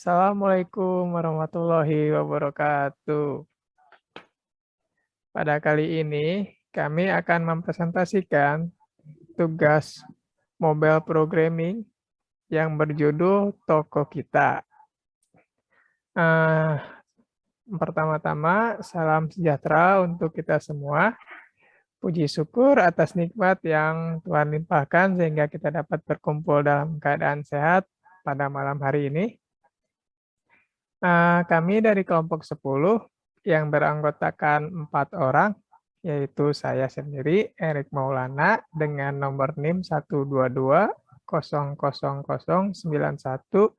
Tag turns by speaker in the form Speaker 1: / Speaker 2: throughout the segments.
Speaker 1: Assalamualaikum warahmatullahi wabarakatuh. Pada kali ini, kami akan mempresentasikan tugas mobile programming yang berjudul Toko Kita. Eh, Pertama-tama, salam sejahtera untuk kita semua. Puji syukur atas nikmat yang Tuhan limpahkan sehingga kita dapat berkumpul dalam keadaan sehat pada malam hari ini. Kami dari kelompok 10 yang beranggotakan 4 orang, yaitu saya sendiri, Erik Maulana, dengan nomor NIM 122000091.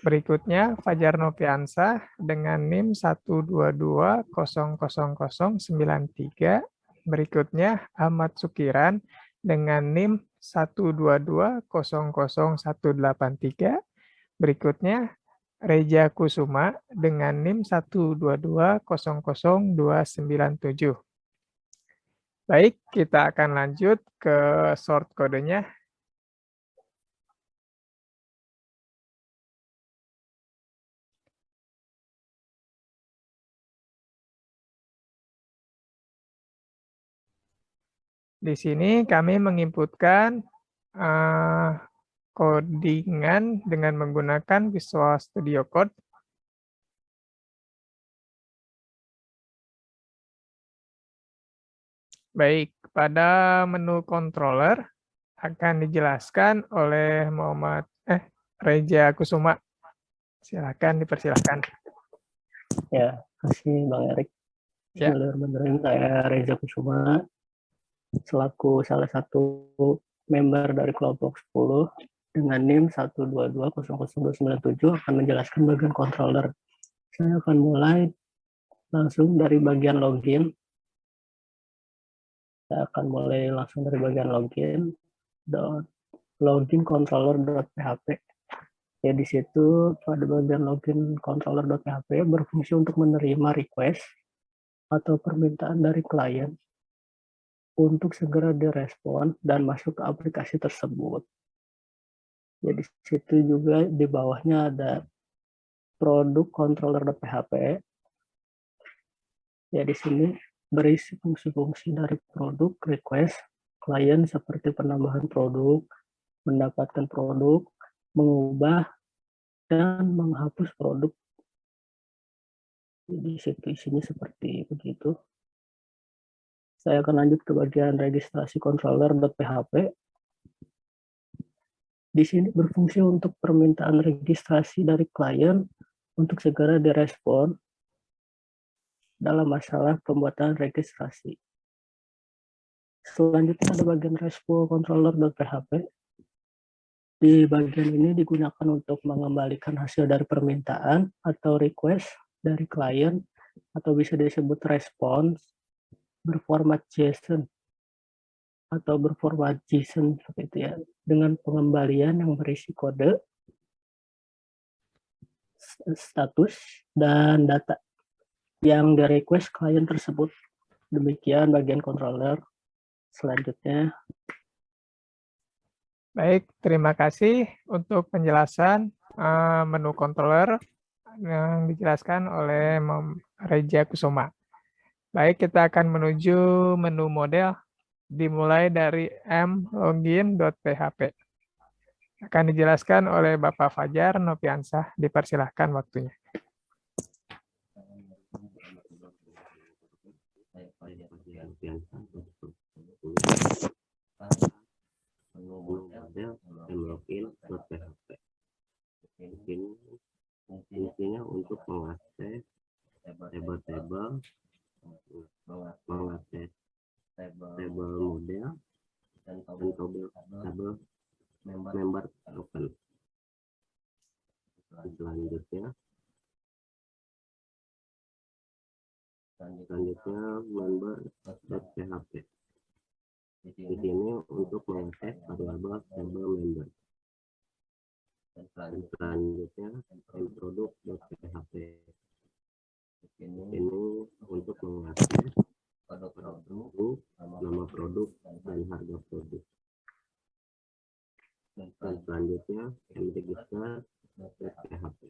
Speaker 1: Berikutnya, Fajar Nopiansah dengan NIM 122000093. Berikutnya, Ahmad Sukiran dengan NIM 122000183. Berikutnya, Reja Kusuma dengan NIM 122000297. Baik, kita akan lanjut ke short kodenya. Di sini kami menginputkan codingan dengan menggunakan Visual Studio Code. Baik, pada menu controller akan dijelaskan oleh Reja Kusuma. Silakan, dipersilakan.
Speaker 2: Ya, kasih Bang Erik.
Speaker 1: Ya.
Speaker 2: Bismillahirrahmanirrahim. Saya Reza Kusuma, selaku salah satu member dari kelompok 10 dengan NIM 122000297 akan menjelaskan bagian controller. Saya akan mulai langsung dari bagian login. Saya akan mulai langsung dari bagian login. Login controller.php. Ya, di situ pada bagian login controller.php berfungsi untuk menerima request atau permintaan dari klien untuk segera direspon dan masuk ke aplikasi tersebut. Jadi situ juga di bawahnya ada produk controller.php. Ya, di sini berisi fungsi-fungsi dari produk request klien seperti penambahan produk, mendapatkan produk, mengubah dan menghapus produk. Jadi situ isinya seperti begitu. Saya akan lanjut ke bagian registrasi controller.php. Di sini berfungsi untuk permintaan registrasi dari klien untuk segera direspon dalam masalah pembuatan registrasi. Selanjutnya ada bagian respo controller.php. Di bagian ini digunakan untuk mengembalikan hasil dari permintaan atau request dari klien atau bisa disebut response berformat JSON atau berformat JSON seperti itu ya, dengan pengembalian yang berisi kode, status, dan data yang di-request klien tersebut. Demikian bagian controller. Selanjutnya.
Speaker 1: Baik, terima kasih untuk penjelasan menu controller yang dijelaskan oleh Reja Kusuma. Baik, kita akan menuju menu model dimulai dari mlogin.php. Akan dijelaskan oleh Bapak Fajar Nopiansah. Dipersilahkan waktunya.
Speaker 3: Model mlogin.php. Fungsinya untuk mengakses tabel-tabel, mengakses tabel model, dan tabel member token. Selanjutnya member.php. Di sini untuk mengakses variabel tabel member. Dan selanjutnya produk.php. Ini untuk mengakses produk, nama produk, dan harga produk. Dan selanjutnya mregister.php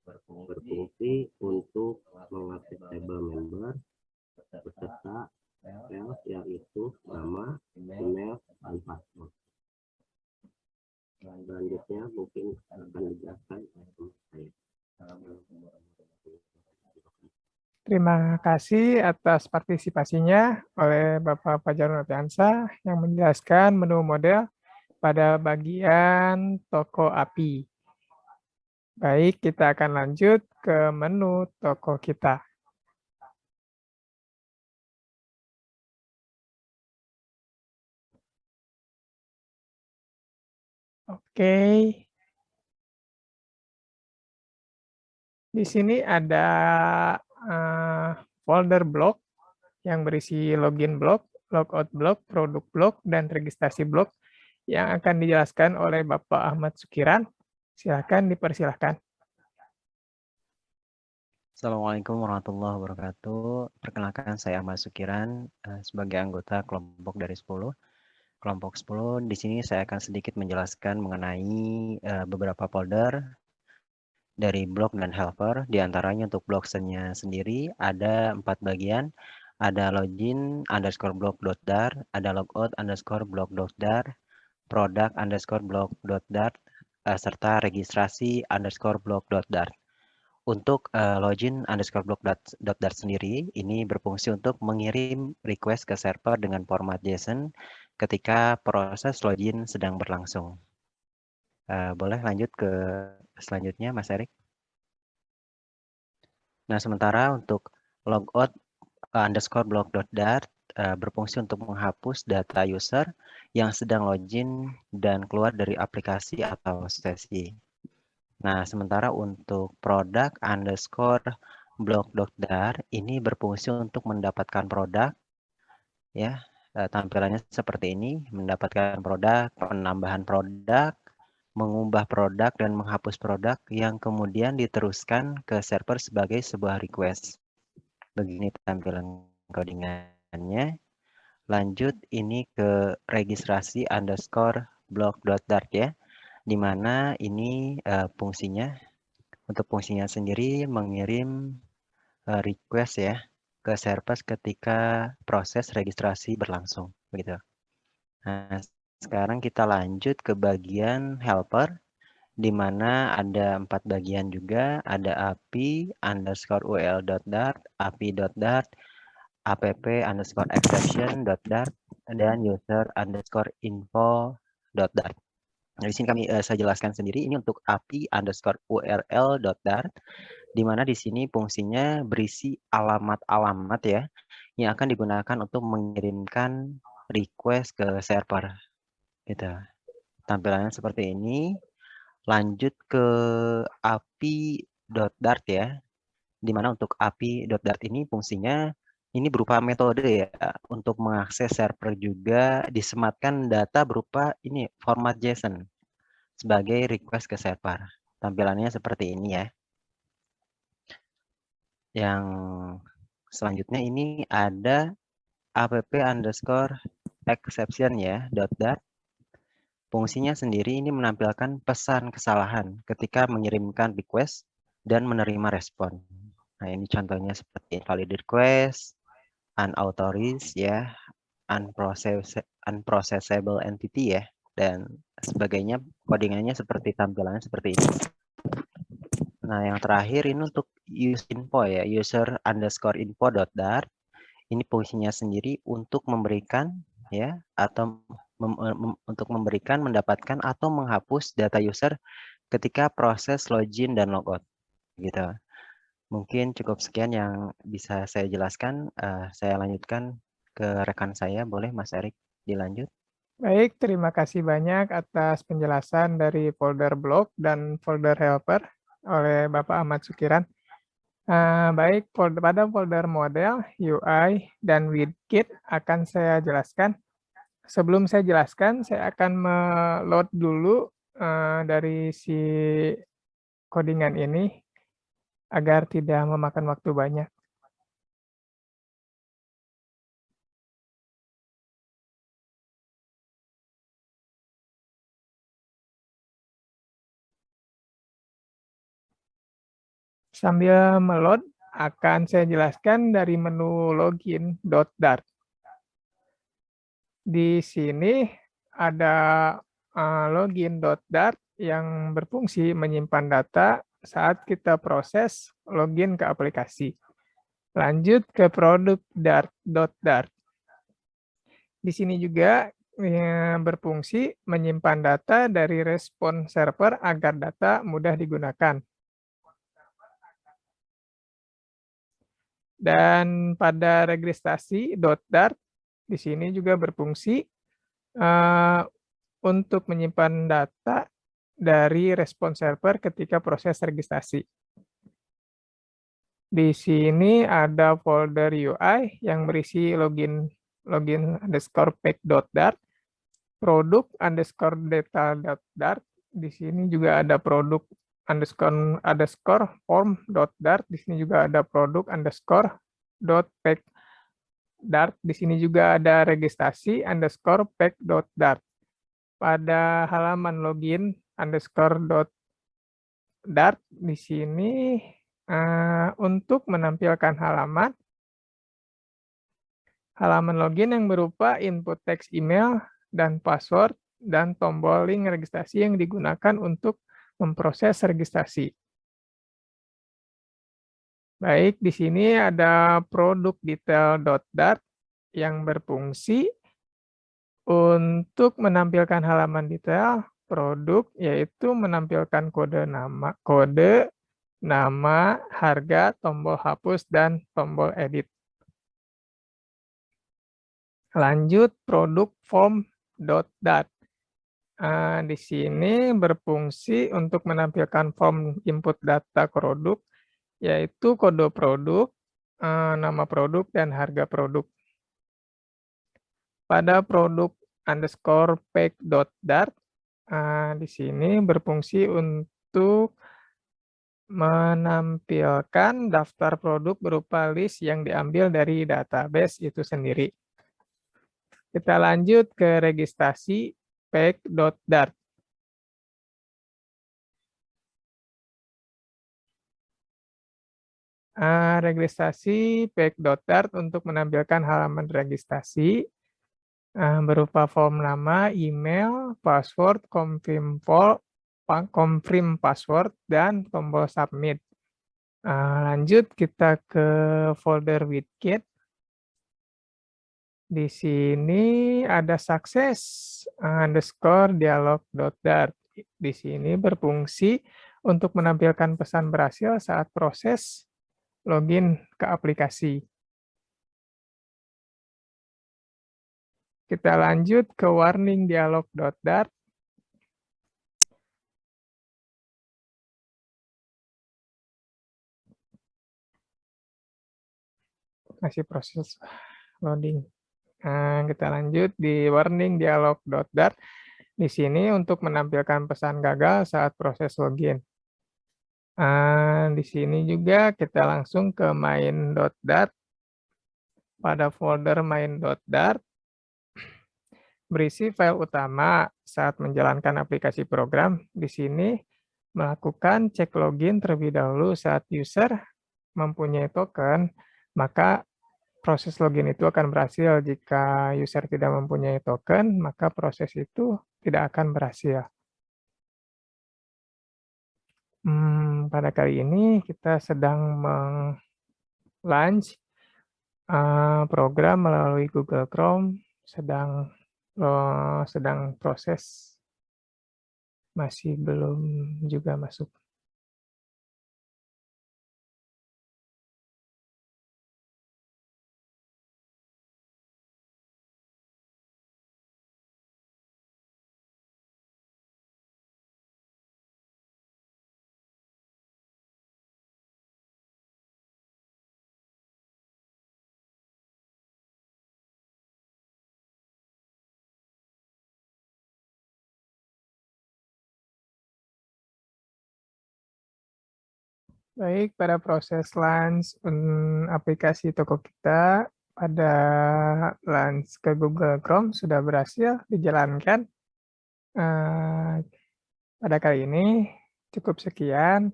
Speaker 3: berfungsi untuk mengakses tabel member beserta files yaitu nama, email, dan password. Selanjutnya mungkin akan dijelaskan oleh saya.
Speaker 1: Terima kasih atas partisipasinya oleh Bapak Fajar Notiansa yang menjelaskan menu model pada bagian toko API. Baik, kita akan lanjut ke menu toko kita. Oke. Di sini ada folder blok yang berisi login blok, logout blok, produk blok, dan registrasi blok yang akan dijelaskan oleh Bapak Ahmad Sukiran. Silakan dipersilahkan.
Speaker 4: Assalamualaikum warahmatullahi wabarakatuh. Perkenalkan, saya Ahmad Sukiran sebagai anggota kelompok dari 10. Kelompok 10, di sini saya akan sedikit menjelaskan mengenai beberapa folder dari blok dan helper. Di antaranya untuk blocknya sendiri ada 4 bagian. Ada login underscore block.dar, ada logout underscore block.dar, product underscore block.dar, serta registrasi underscore block.dar. Untuk login underscore block.dar sendiri, ini berfungsi untuk mengirim request ke server dengan format JSON ketika proses login sedang berlangsung. Boleh lanjut ke selanjutnya, Mas Erik? Nah, sementara untuk logout underscore block.dar berfungsi untuk menghapus data user yang sedang login dan keluar dari aplikasi atau sesi. Nah, sementara untuk product underscore block.dar ini berfungsi untuk mendapatkan produk, ya, tampilannya seperti ini, mendapatkan produk, penambahan produk, mengubah produk, dan menghapus produk yang kemudian diteruskan ke server sebagai sebuah request. Begini tampilan codingannya. Lanjut ini ke registrasi underscore block.dar ya, di mana ini fungsinya. Untuk fungsinya sendiri mengirim request ya ke server ketika proses registrasi berlangsung, begitu. Nah, sekarang kita lanjut ke bagian helper, di mana ada 4 bagian juga, ada API underscore ul.dart, API.dart, app underscore exception.dart, dan user underscore info.dart. Nah, di sini saya jelaskan sendiri, ini untuk API underscore url.dart, di mana di sini fungsinya berisi alamat-alamat ya, yang akan digunakan untuk mengirimkan request ke server. Gitu. Tampilannya seperti ini. Lanjut ke API.dart ya, di mana untuk API.dart ini fungsinya ini berupa metode ya, untuk mengakses server juga disematkan data berupa ini format JSON sebagai request ke server. Tampilannya seperti ini ya. Yang selanjutnya ini ada app underscore exception ya, .dart. Fungsinya sendiri ini menampilkan pesan kesalahan ketika mengirimkan request dan menerima respon. Nah, ini contohnya seperti invalid request, unauthorized ya, unprocessable entity ya, dan sebagainya. Codingannya seperti tampilannya seperti ini. Nah, yang terakhir ini untuk usinfo ya, user underscore info.dart. Ini fungsinya sendiri untuk memberikan ya, atau untuk memberikan, mendapatkan, atau menghapus data user ketika proses login dan logout. Gitu. Mungkin cukup sekian yang bisa saya jelaskan. Saya lanjutkan ke rekan saya. Boleh Mas Erik dilanjut?
Speaker 1: Baik, terima kasih banyak atas penjelasan dari folder blok dan folder helper oleh Bapak Ahmad Sukiran. Baik, pada folder model, UI, dan widget akan saya jelaskan. Sebelum saya jelaskan, saya akan meload dulu dari si codingan ini agar tidak memakan waktu banyak. Sambil meload, akan saya jelaskan dari menu login.dart. Di sini ada login.dart yang berfungsi menyimpan data saat kita proses login ke aplikasi. Lanjut ke produk dart.dart. Di sini juga berfungsi menyimpan data dari respon server agar data mudah digunakan. Dan pada registrasi.dart di sini juga berfungsi untuk menyimpan data dari respon server ketika proses registrasi. Di sini ada folder UI yang berisi login_pack.dart, produk_data.dart. Di sini juga ada produk_form.dart. Di sini juga ada produk_pack.dart. Di sini juga ada registrasi_pack.dart. Pada halaman login_dart di sini untuk menampilkan halaman login yang berupa input teks email dan password dan tombol link registrasi yang digunakan untuk memproses registrasi. Baik, di sini ada produk detail.dart yang berfungsi untuk menampilkan halaman detail produk, yaitu menampilkan kode nama, harga, tombol hapus, dan tombol edit. Lanjut produk form.dart. Di sini berfungsi untuk menampilkan form input data produk, yaitu kode produk, nama produk, dan harga produk. Pada produk_pack.dart, di sini berfungsi untuk menampilkan daftar produk berupa list yang diambil dari database itu sendiri. Kita lanjut ke registrasi pack.dart. Registrasi pack.dart untuk menampilkan halaman registrasi berupa form nama, email, password, confirm password, dan tombol submit. Lanjut kita ke folder widget. Di sini ada success_dialog.dart. Di sini berfungsi untuk menampilkan pesan berhasil saat proses login ke aplikasi. Kita lanjut ke warning_dialog.dart. Masih proses loading. Kita lanjut di warning_dialog.dart. Di sini untuk menampilkan pesan gagal saat proses login. Di sini juga kita langsung ke main.dart. Pada folder main.dart berisi file utama saat menjalankan aplikasi program. Di sini melakukan cek login terlebih dahulu saat user mempunyai token, maka proses login itu akan berhasil. Jika user tidak mempunyai token, maka proses itu tidak akan berhasil. Pada kali ini kita sedang meng-launch program melalui Google Chrome, sedang proses, masih belum juga masuk. Baik, pada proses launch aplikasi toko kita, pada launch ke Google Chrome sudah berhasil dijalankan. Pada kali ini cukup sekian.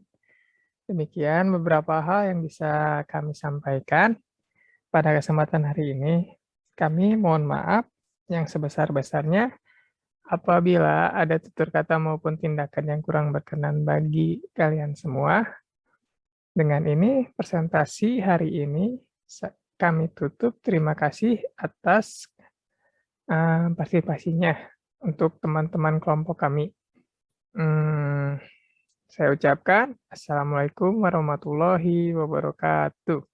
Speaker 1: Demikian beberapa hal yang bisa kami sampaikan pada kesempatan hari ini. Kami mohon maaf yang sebesar-besarnya apabila ada tutur kata maupun tindakan yang kurang berkenan bagi kalian semua. Dengan ini, presentasi hari ini kami tutup. Terima kasih atas partisipasinya untuk teman-teman kelompok kami. Saya ucapkan Assalamualaikum warahmatullahi wabarakatuh.